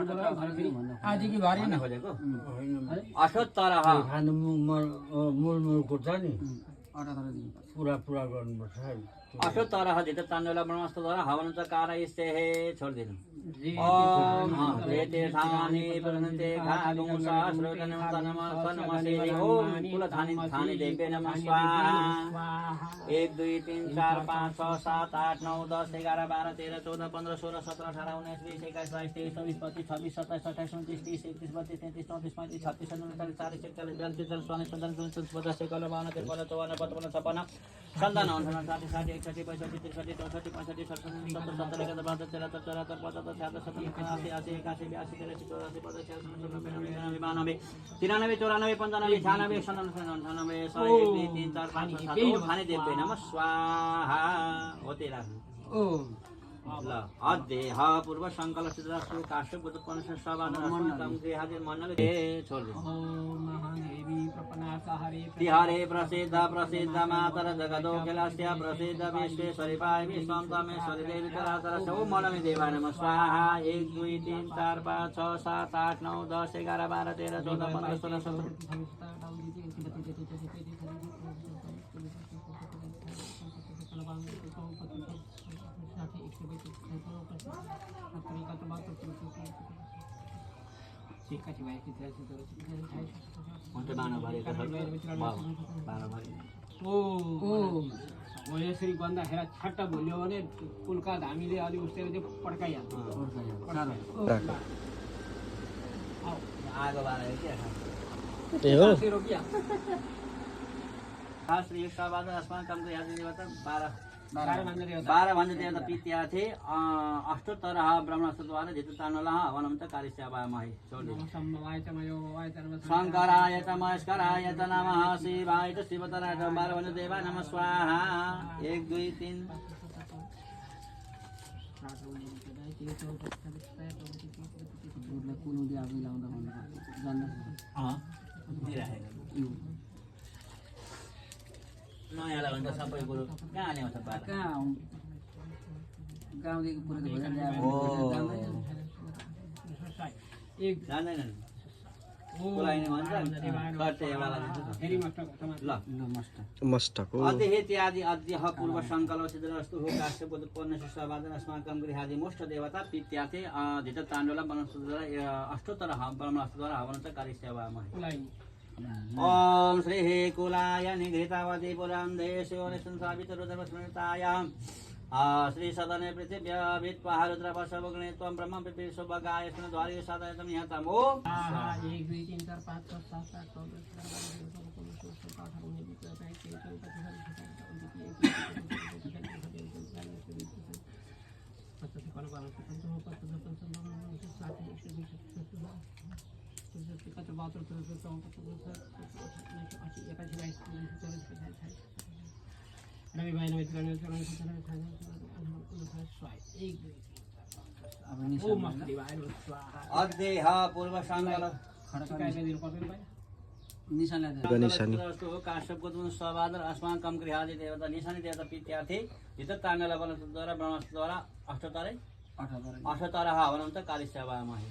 आधी कि भारी न खोजेको 78 खानु मूल खोज्छ नि 78 दिनुपर्छ पुरा पुरा गर्नुपर्छ है 78 जित ताण्डवला ब्रह्मास्त्रद्वारा हवनञ्च कारयिष्येः छोडिदिनु तीर्थानि प्रदन्ते घागुं सहस्रजनमतनमसे ओम कुलधानी धानी देव्ये नमः स्वाहा 1 2 3 4 5 6 7 8 9 10 11 12 13 14 15 16 17 18 19 20 21 22 23 24 25 26 27 28 29 30 31 32 33 34 35 36 37 38 40 41 42 43 44 45 56 57 58 59 60 61 संतान 60 60 61 62 63 64 65 66 70 70 71 72 73 74 75 76 77 80 81 82 83 84 85 96 92 93 94 95 96 97 98 99 100 1 2 3 4 5 6 7 खाने देव्ये नमः स्वाहा होते राख्नु ल अध्येह पूर्व संकल्प सिद्धराष्ट्र काश्यप बुद्धपन सभादन गृहादि मण्डले छोड तिहारे प्रसिद्ध प्रसिद्ध मातर जगदोखिलस्य प्रसिद्ध विश्वेश्वरी पाय विश्वन्तमेश्वरी देवी चराचर सौ मण्डले देवाय नमः स्वाहा 1 2 3 4 5 6 7 8 9 10 11 12 13 14 15 16 यसरी भन्दाखेरि छट्ट भुल्यो भने पुल्का धामीले अलि उस्तै चाहिँ पड्काइहाल्छ आगो बारेर के त्यही हो श्री सभाद अस्मान कम यादि देवता 12 भन्दा देवता पित्या थे अष्टोत्तर ब्रह्मस्त्रद्वारा जित ताण्डवला हवनं च कार्यस्यावामहे शंकराय च महेश्वराय च नमः शिवाय च शिवतराय च 12 भन्दा देवा नमः स्वाहा 1 2 3 नयाँलाई भन्दा सबै कुरो कहाँ ल्याउँछ पारा गाउँदेखि पुरै जान्दैनन् बोलाइने भन्छ मस्तको अध्येत्यादि अध्यह पूर्व संकल्प सिद्धरस्तु हो काश्यप पुण्य सभादन अस्माकं गृहादि मोष्ठ देवता पित्याते जित ताण्डवला ब्रह्मस्त्रद्वारा अष्टोत्तर ब्रह्मस्त्रद्वारा हवनञ्च कार्यस्यावामहे ओम श्री कुलाय निगृतावती पुरां देशो निसंसावितरुद्रस्मृतायां श्री सदने पृथिव्या वित्वा रुद्रपशवग्ने त्वं ब्रह्म पृथ्वी सुभगाय स्मृद्वारि साधयतं यतं ओम 1 2 3 4 5 6 7 8 अध्येह पूर्व संकल्प निशानी काश्यप सभादर अस्माकं गृहादि देवता निशानी देवता पित्यार्थे जित ताण्डवला ब्रह्मस्त्रद्वारा ब्रह्मस्त्रद्वारा अष्टोत्तर हवनं च कार्यस्यावामहे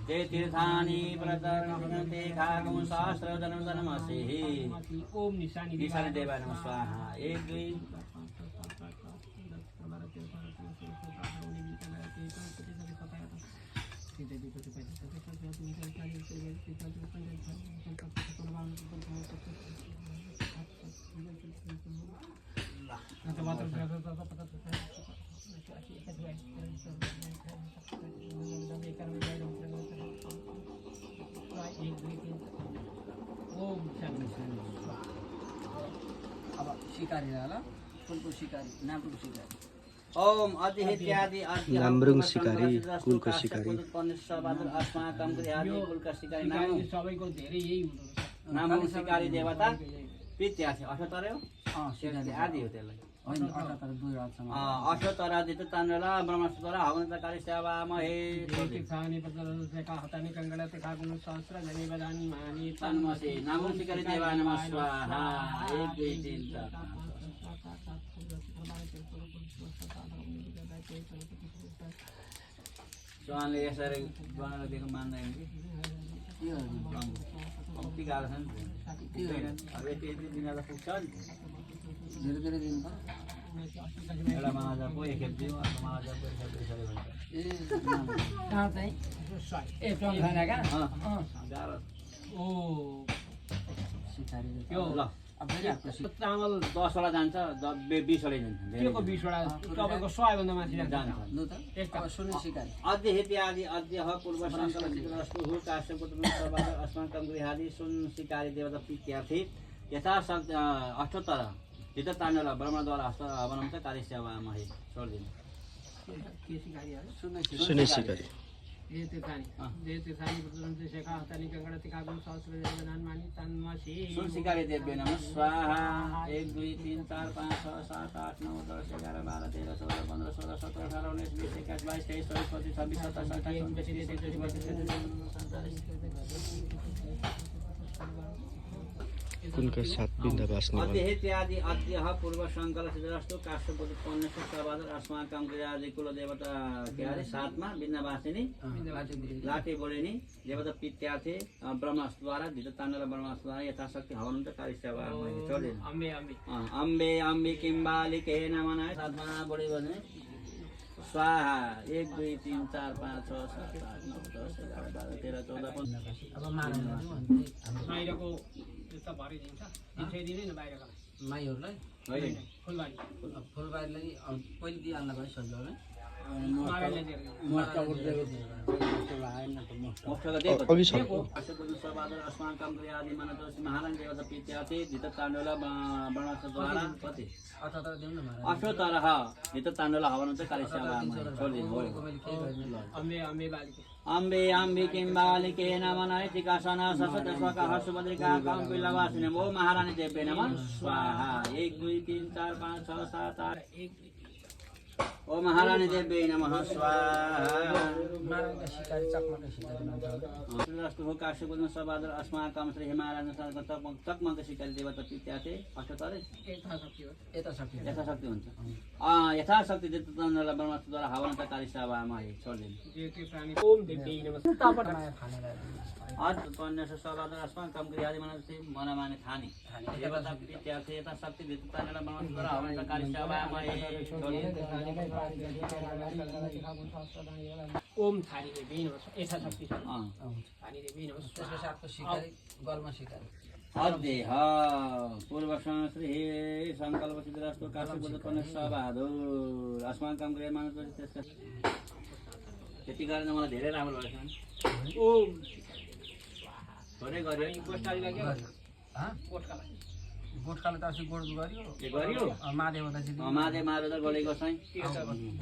जय तीर्थानि प्रदन्ते घागुं सहस्रजनमसे ओम निशानी देवाय नमः स्वाहा 1 2 अब शिकारी होला कुलको शिकारी नामको शिकारी ओम अध्येत्यादि नामरुङ शिकारी कुलको शिकारी अस्माकं गृहादि कुलका शिकारी नाम सबैको धेरै यही हुँदो रहेछ नामरुङ शिकारी देवता पित्यार्थे अष्टोत्तर हो आदि हो त्यसलाई अष्टोत्तर जित ताण्डवला ब्रह्मस्त्रद्वारा हवनञ्च कार्यस्यावामहे तन्मसे नामरुङ शिकारी देवाय नमः स्वाहा 1 2 3 4 स्वानले यसरी बनाएर दिएको मान्दैन कि कम्ती गाह्रो छ नि अब यति दिन त पुग्छ नि धेरै दिन त एउटा महाजा पो एकखेप दियो अर्को महाजा पो एकखेप दिइसक्यो भने कहाँ चाहिँ ए टङ्खाना कहाँ गाह्रो ओ सिकारी यो ल अब फेरि आफ्नो चामल 10 वटा जान्छ 20 वटा जान्छ के को 20 वटा तपाईँको 100 भन्दा माथि जान्छ जान्छ लु त अब सुन्नु सिकारी अद्य इत्यादि अद्य पूर्व संकल्पितस्तु हु काश्यपुत्र सर्वाद अस्माकं गृहादि सुन सिकारी देवता प्रीत्यार्थे यथाशक्ति अष्टोत्तर हित ताण्डव ब्रह्मद्वारा हस्त हवनं च कार्यसेवामहे छोडिदिनु के सिकारी हो सुने सिकारी ये तीर्थानी ये तीर्थानी पुत्रं से शेखा हतानी कंगड़ तिकागुण सहस्र जनान मानी तन्मसी सुन सिकारी देव्य नमः स्वाहा 1 2 3 4 5 6 7 8 9 10 11 12 13 14 15 16 17 18 19 20 21 22 23 24 25 26 27 कुनका साथ बिन्दावास निवास अद्य इत्यादि अद्य पूर्व संकल्प सिद्धस्तु काश्यपुत्र पन्नेश्वर सर्वाद अस्माकं गृहादि कुल देवता के अरे साथमा बिन्दावासिनी लाटे बोलिनी देवता पित्यार्थे ब्रह्मद्वारा धित ताण्डव ब्रह्मद्वारा यथाशक्ति हवन त कार्यसेवा मैले छोडिदिनु अम्बे अम्बे अम्बे अम्बे किम्बालिके नमः साथमा बोले भने स्वाहा 1 2 3 4 5 6 7 8 9 10 11 12 13 14 15 अब मार्नु बाहिरको त्यस्तो भरि दिन्छ दिन्छै न बाहिरको माईहरूलाई होइन फुलबारी फुलबारीलाई पहिले दिइहाल्नु भयो सजिलो होला मागाले दिएर मस्ताको दिएको थियो आएन त मस्ता मोक्षको दिएको अघि छ काश्यपुत्र सर्वाद अस्माकं गृहादि मनतोष महाराज देवता पित्यार्थे धित ताण्डव ब्रह्मद्वारा कति अठहत्तर दिउँ न महाराज अष्टोत्तर धित ताण्डव हवन त कार्यसेवा छोडिदिनु हो मैले केही गर्दिनँ अम्बे अम्बे बालीको अम्बे अम्बे किम्बालिके नमः नैतिकासन ससतस्वका हर्षभद्रिका कम्पिलवासिने वो महारानी देव्ये नमः स्वाहा 1 2 3 4 5 6 7 8 ओ महारानी देव्ये नमः स्वाहा मारौँका सिकारी चकमका सिकारी भन्छ होला श्रीरस्तु हो काश्यपुत्र सबादर अस्माकं श्री हिमालयन चकमक सिकारी देवता पित्यार्थे अष्टोत्तर यथाशक्ति हो यथाशक्ति यथाशक्ति हुन्छ यथाशक्ति दितन्द्र ब्रह्मद्वारा हवन त कार्यसेवामा छोडिदिनु जे तीर्थानी ओम देवी नमः माया खानेलाई अद्य पन्नेश्वर सर्वाद अस्माकं गृहादि मनमाने खाने देवता पित्यार्थे यथाशक्ति दितन्द्र ब्रह्मद्वारा हवन त कार्यसेवामा छोडिदिनु ओम थारी देवी नमः यथाशक्ति छ अँ थारी देवी नमः त्यसपछि अर्को सिकारी गलमा सिकारी अद्य पूर्व श्री संकल्प सिद्धस्तु काश्यपुत्र पन्नेश्वर बहादुर अस्माकं गृह मानव त्यसका त्यति गरेर मलाई धेरै राम्रो लाग्छ ओम थोरै गर्यो गोष्ठाली लाग्यो हाँ गोठकालाई गोठकाले त अस्ति गोठ गर्यो के गर्यो महादेव त चाहिँ महादेव महादेव गरेको चाहिँ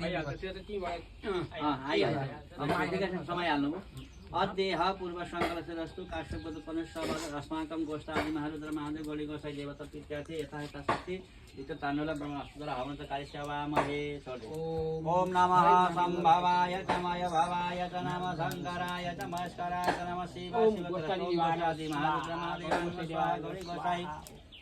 भइहाल्छ त्यो त तीबाट आइहाल्यो समय हाल्नुभयो अद्य पूर्व संकल्प सिद्धस्तु काश्यपुत्र पन्नेश्वर अस्माकं गोष्ठादि महारुद्र महादेव गरेको चाहिँ देवता पित्यार्थे यथाशक्ति धित ताण्डव ब्रह्मद्वारा हवन त कार्यसेवामहे छोडिदिनु ओम नमः संभवाय तमय भवाय च नमः शंकराय च मस्कराय च नमः शिवाय शिवग्रस्वादि महारुद्र महादेव नमः स्वाहा गौरी गोसाई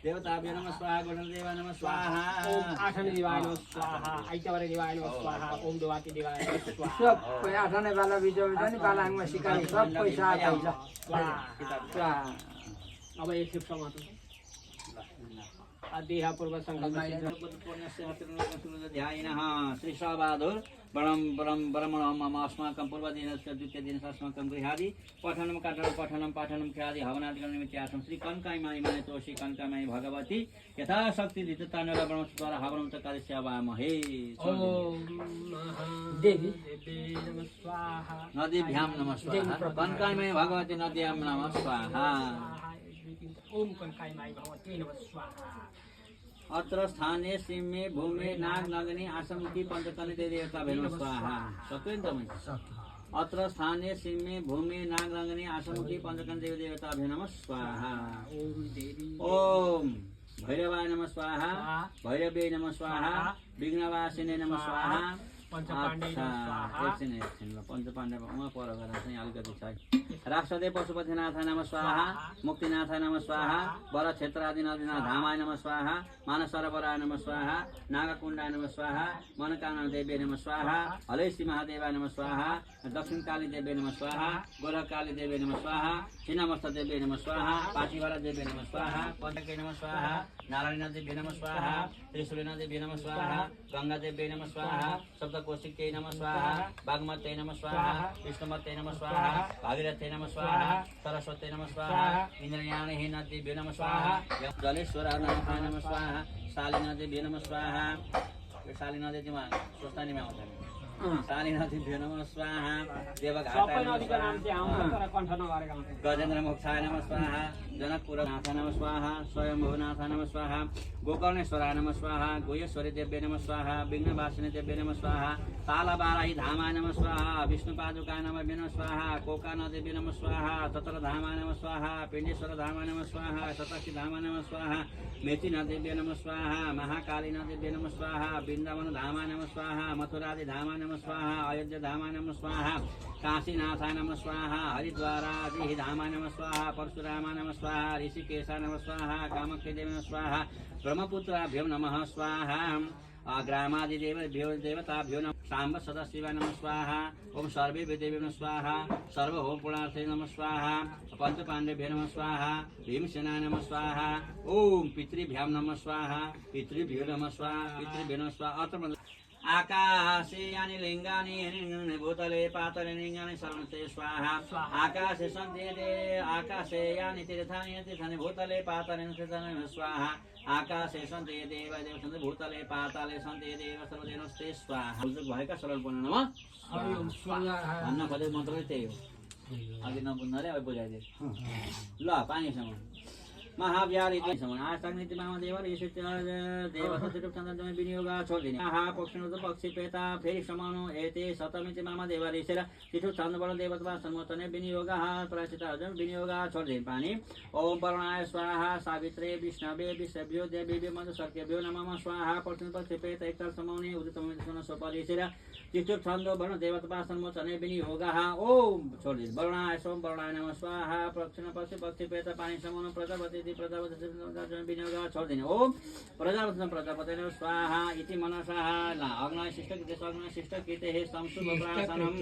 देवताभ्यो नमः स्वाहा गणदेव नमः स्वाहा ओम आठने देवाय नमः स्वाहा आइतबारे देवाय नमः स्वाहा ओम देवाती देवाय नमः स्वाहा सबै आठने बाला बिजो नि बालाङमा सिकारी सब पैसा आइन्छ स्वाहा अब एक शिव समातो अद्य पूर्व संकल्प ध्यायिनः श्री सबादुर ब्रह्मणम् अस्माकं पूर्वदिनस्य द्वितीयदिनस्य अस्माकं गृहादि पठनं पाठनं क्रियादि हवनादिकं निमित्तार्थं श्री कनकायमायि मनतोषी कनकायमायि भगवती यथाशक्ति धितताण्डव ब्रह्मद्वारा हवनं च कार्यसेवामहे देवी नमः स्वाहा नदीभ्यां नमः स्वाहा कनकायमायि भगवती नद्यां नमः स्वाहा ओम कनकायमायि भगवती नमः स्वाहा अत्र स्थाने सिमे भूमे नाग नगनी आसमुखी पंचकन्या देवता नमः स्वाहा सक्यो नि तपाईँ अत्र स्थाने सिमे भूमे नाग नगनी आसमुखी पंचकन्या देवता नमः स्वाहा ओम देवी ओम भैरवाय नमः स्वाहा भैरवे नमः स्वाहा विघ्नवासिने नमः स्वाहा पञ्चपाण्डे स्वाहा एकछिन ल पञ्चपाण्डव उहाँ पर गएर चाहिँ अलिकति छ राष्ट्रदेव पशुपतिनाथाय नमः स्वाहा मुक्तिनाथाय नमः स्वाहा वर क्षेत्रादिनाथ धामाय नमः स्वाहा मानसरोवराय नमः स्वाहा नागकुण्डाय नमः स्वाहा मनोकामना देवी नमः स्वाहा हलैसी महादेवाय नमः स्वाहा दक्षिण काली देवी नमः स्वाहा गोरखकाली देवी नमः स्वाहा छिन्नमस्ता देवी नमः स्वाहा पाटीवाला देवी नमः स्वाहा पञ्चके नमः स्वाहा नारायण देवी नमः स्वाहा त्रिशूलिना देवी नमः स्वाहा गंगा देवी नमः स्वाहा सप्तकोशिके नमः स्वाहा बागमते नमः स्वाहा विष्णुमते नमः स्वाहा भागीरथे नमः स्वाहा सरस्वती नमः स्वाहा इंद्रयाणी देवी नमः स्वाहा जलेश्वर नमः स्वाहा शालिना देवी नमः स्वाहा शालिना देवी स्वस्थानीमा आउँछ शालिना देवी नमः स्वाहा देवघाटाय नमः स्वाहा गजेन्द्र मोक्षाय नमः स्वाहा जनकपुरनाथ नमः स्वाहा स्वयंभुवनाथ नमः स्वाहा गोकर्णेश्वराय नमः स्वाहा गोयेश्वरी देव्य नमः स्वाहा विघ्नवासिनी देव्य नमः स्वाहा तालबाराही धामाय नमः स्वाहा विष्णुपादुकाय नमः स्वाहा कोकाना देवी नमः स्वाहा तत्र धामाय नमः स्वाहा पिंडेश्वर धामाय नमः स्वाहा शतक्षी धामाय नमः स्वाहा मेथिना देव्य नमः स्वाहा महाकालीना देव्य नमः स्वाहा वृंदावन धामाय नमः स्वाहा मथुरादि धामाय नमः स्वाहा अयोध्या धामाय नमः स्वाहा काशीनाथाय नमः स्वाहा हरिद्वारादि धामाय नमः स्वाहा परशुरामाय नमः स्वाहा ऋषिकेशाय नमः स्वाहा कामाख्या देवी नमः स्वाहा ब्रह्मपुत्राभ्यो नमः स्वाहा ग्रामादिदेवभ्यो देवताभ्यो नमः सांब सदाशिवाय नमः स्वाहा ओम सर्वे देवी नमः स्वाहा सर्वहोम पुणार्थे नमः स्वाहा पंचपाण्डेभ्यो नमः स्वाहा भीमसेनाय नमः स्वाहा ओम पितृभ्यां नमः स्वाहा पितृभ्यो नमः स्वाहा पितृभ्यो नमः स्वाहा अत्र आकाशे यानि लिंगानि भूतले पातले लिंगानि सर्वते स्वाहा आकाशे सन्ति आकाशे यानि तीर्थानि तीर्थानि भूतले पातले तीर्थानि स्वाहा आकाशे सन्ति देव देव सन्ति भूतले पाताले सन्ति देव सर्वदेवस्ते स्वाहा भएका सरल बोल्नु नम भन्न खोजेको मन्त्र त्यही हो अघि नबुझ्नाले अब बुझाइदिए ल पानीसम्म महाव्यारी आष्टाङ्गनीति महादेव देवता चतुर्थान्तमा विनियोग छोडिदिने महापक्षिणो पक्षी पेता फेरि समाउनु एते सप्तमीति महादेव ऋषेर चतुर्थान्तबाट देवता सम्मोचने विनियोग प्राचित विनियोग छोडिदिने पानी ओम वर्णाय स्वाहा सावित्रे विष्णवे विश्वभ्यो देवीभ्यो मन्त्र सर्केभ्यो नमः स्वाहा पक्षिणो पक्षी पेता एकताल समाउने उदितम स्वपरिषेर चतुर्थान्तबाट देवता सम्मोचने विनियोग ओम छोडिदिने वर्णाय सोम वर्णाय नमः स्वाहा पक्षिणो पक्षी पेता पानी समाउनु प्रजापति प्रजापति विनियोग छोडिदिने ओम प्रजापति प्रजापति स्वाहा इति मनसा अग्नय शिष्ट कृते अग्नय शिष्ट कृते हे संशुभ प्रासनम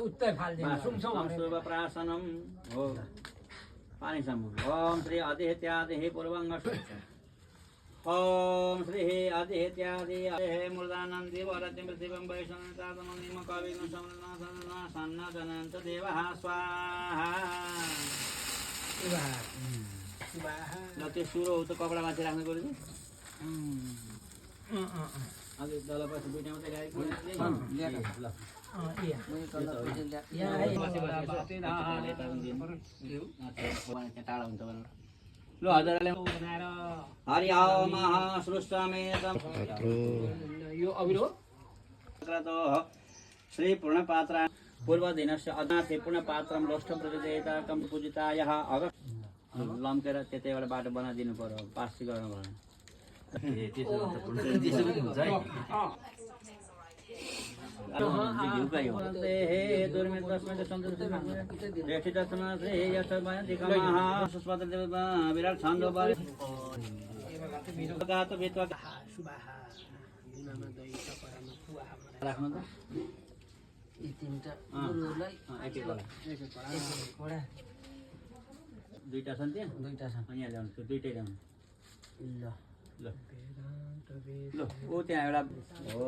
उत्तर फाल्दिनु संशुभ प्रासनम हो पानी सम्म ओम श्री अधित्यादि पूर्वंग ओम श्री अधित्यादि हे मूर्धानंदी वरतिं शिवं वैष्णवतातमनिम कविगुण समना सन्ना जनंत देवः स्वाहा ल त्यो सुरो त कपडा माथि राख्नु पर्यो अलि तल पछि दुईटा मात्रै गाडी टाढा हुन्छ ल हजुरले हरि ओम महासृष्टमेतम यो अभिरो श्री पूर्णपात्रा पूर्वदिनस्य अनाथे पूर्णपात्रम लोष्ठम प्रजयता कम पूजितायः अगर लम्केर त्यतै एउटा बाटो बनाइदिनु पर्यो पास गर्नु विराट छन्द राख्नु त यी तीनटा गुरुलाई दुईटा छन् त्यहाँ दुईटा छन् यहाँ ल्याउनु त्यो दुईटै ल्याउनु ल ल ल ओ त्यहाँ एउटा हो